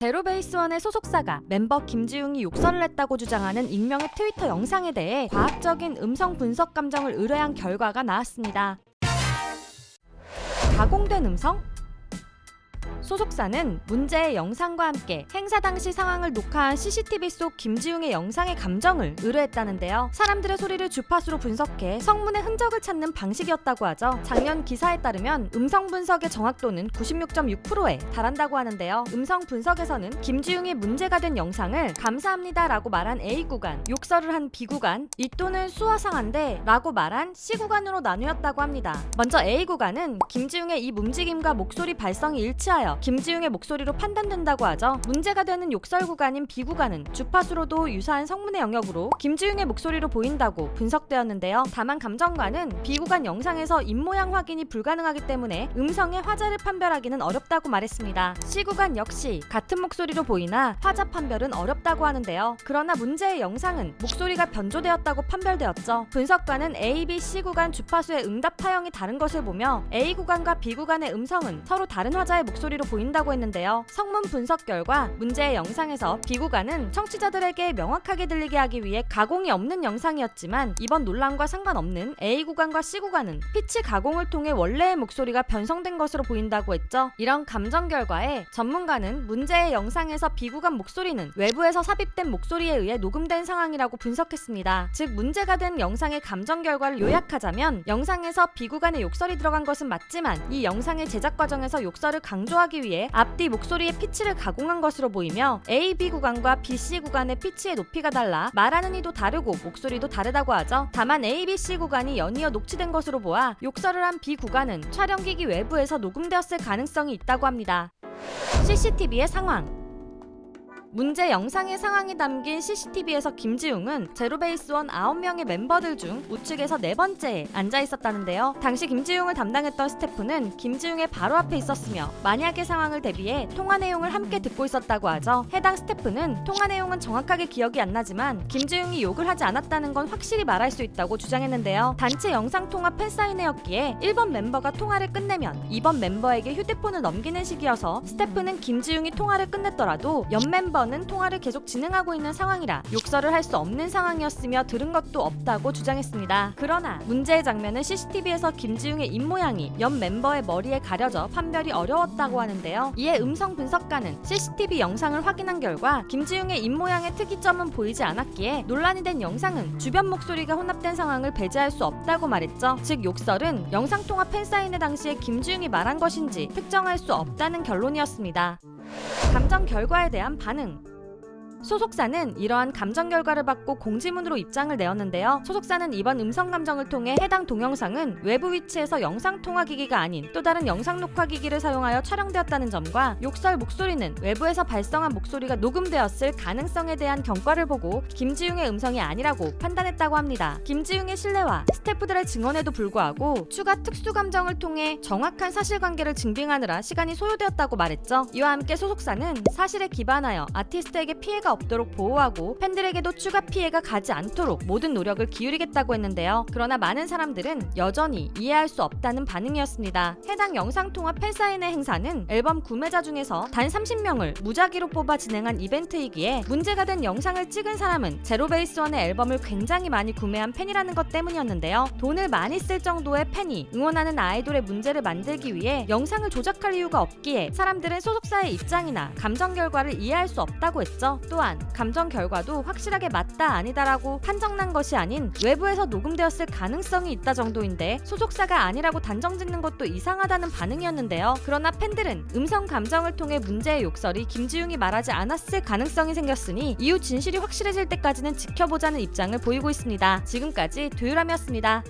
제로베이스원의 소속사가 멤버 김지웅이 욕설을 했다고 주장하는 익명의 트위터 영상에 대해 과학적인 음성 분석 감정을 의뢰한 결과가 나왔습니다. 가공된 음성? 소속사는 문제의 영상과 함께 행사 당시 상황을 녹화한 CCTV 속 김지웅의 영상의 감정을 의뢰했다는데요. 사람들의 소리를 주파수로 분석해 성문의 흔적을 찾는 방식이었다고 하죠. 작년 기사에 따르면 음성 분석의 정확도는 96.6%에 달한다고 하는데요. 음성 분석에서는 김지웅이 문제가 된 영상을 감사합니다라고 말한 A구간, 욕설을 한 B구간, 이 또는 수화상한데 라고 말한 C구간으로 나누었다고 합니다. 먼저 A구간은 김지웅의 입 움직임과 목소리 발성이 일치하여 김지웅의 목소리로 판단된다고 하죠. 문제가 되는 욕설 구간인 B구간은 주파수로도 유사한 성문의 영역으로 김지웅의 목소리로 보인다고 분석되었는데요. 다만 감정관은 B구간 영상에서 입모양 확인이 불가능하기 때문에 음성의 화자를 판별하기는 어렵다고 말했습니다. C구간 역시 같은 목소리로 보이나 화자 판별은 어렵다고 하는데요. 그러나 문제의 영상은 목소리가 변조되었다고 판별되었죠. 분석관은 A, B, C구간 주파수의 응답 타형이 다른 것을 보며 A구간과 B구간의 음성은 서로 다른 화자의 목소리로 보인다고 했는데요. 성문 분석 결과 문제의 영상에서 B구간은 청취자들에게 명확하게 들리게 하기 위해 가공이 없는 영상이었지만 이번 논란과 상관없는 A구간과 C구간은 피치 가공을 통해 원래의 목소리가 변성된 것으로 보인다고 했죠. 이런 감정 결과에 전문가는 문제의 영상에서 B구간 목소리는 외부에서 삽입된 목소리에 의해 녹음된 상황이라고 분석했습니다. 즉 문제가 된 영상의 감정 결과를 요약하자면 영상에서 B구간의 욕설이 들어간 것은 맞지만 이 영상의 제작 과정에서 욕설을 강조하기 위해 앞뒤 목소리의 피치를 가공한 것으로 보이며 A, B 구간과 B, C 구간의 피치의 높이가 달라 말하는 이도 다르고 목소리도 다르다고 하죠. 다만 A, B, C 구간이 연이어 녹취된 것으로 보아 욕설을 한 B 구간은 촬영기기 외부에서 녹음되었을 가능성이 있다고 합니다. CCTV의 상황. 문제 영상의 상황이 담긴 CCTV에서 김지웅은 제로베이스원 9명의 멤버들 중 우측에서 4번째에 앉아있었다는데요. 당시 김지웅을 담당했던 스태프는 김지웅의 바로 앞에 있었으며 만약의 상황을 대비해 통화 내용을 함께 듣고 있었다고 하죠. 해당 스태프는 통화 내용은 정확하게 기억이 안 나지만 김지웅이 욕을 하지 않았다는 건 확실히 말할 수 있다고 주장했는데요. 단체 영상통화 팬사인회였기에 1번 멤버가 통화를 끝내면 2번 멤버에게 휴대폰을 넘기는 식이어서 스태프는 김지웅이 통화를 끝냈더라도 옆 멤버는 통화를 계속 진행하고 있는 상황이라 욕설을 할 수 없는 상황이었으며 들은 것도 없다고 주장했습니다. 그러나 문제의 장면은 CCTV에서 김지웅의 입모양이 옆 멤버의 머리에 가려져 판별이 어려웠다고 하는데요. 이에 음성 분석가는 CCTV 영상을 확인한 결과 김지웅의 입모양의 특이점은 보이지 않았기에 논란이 된 영상은 주변 목소리가 혼합된 상황을 배제할 수 없다고 말했죠. 즉 욕설은 영상통화 팬사인회 당시에 김지웅이 말한 것인지 특정할 수 없다는 결론이었습니다. 감정 결과에 대한 반응. 소속사는 이러한 감정 결과를 받고 공지문으로 입장을 내었는데요. 소속사는 이번 음성 감정을 통해 해당 동영상은 외부 위치에서 영상 통화기기가 아닌 또 다른 영상 녹화기기를 사용하여 촬영되었다는 점과 욕설 목소리는 외부에서 발성한 목소리가 녹음되었을 가능성에 대한 경과를 보고 김지웅의 음성이 아니라고 판단했다고 합니다. 김지웅의 신뢰와 스태프들의 증언에도 불구하고 추가 특수 감정을 통해 정확한 사실관계를 증빙하느라 시간이 소요되었다고 말했죠. 이와 함께 소속사는 사실에 기반하여 아티스트에게 피해가 없도록 보호하고 팬들에게도 추가 피해가 가지 않도록 모든 노력을 기울이겠다고 했는데요. 그러나 많은 사람들은 여전히 이해할 수 없다는 반응이었습니다. 해당 영상통화 팬사인회 행사는 앨범 구매자 중에서 단 30명을 무작위로 뽑아 진행한 이벤트이기에 문제가 된 영상을 찍은 사람은 제로베이스원의 앨범을 굉장히 많이 구매한 팬이라는 것 때문이었는데요. 돈을 많이 쓸 정도의 팬이 응원하는 아이돌의 문제를 만들기 위해 영상을 조작할 이유가 없기에 사람들은 소속사의 입장이나 감정 결과를 이해할 수 없다고 했죠. 또한 감정 결과도 확실하게 맞다 아니다라고 판정난 것이 아닌 외부에서 녹음되었을 가능성이 있다 정도인데 소속사가 아니라고 단정짓는 것도 이상하다는 반응이었는데요. 그러나 팬들은 음성 감정을 통해 문제의 욕설이 김지웅이 말하지 않았을 가능성이 생겼으니 이후 진실이 확실해질 때까지는 지켜보자는 입장을 보이고 있습니다. 지금까지 두유람이었습니다.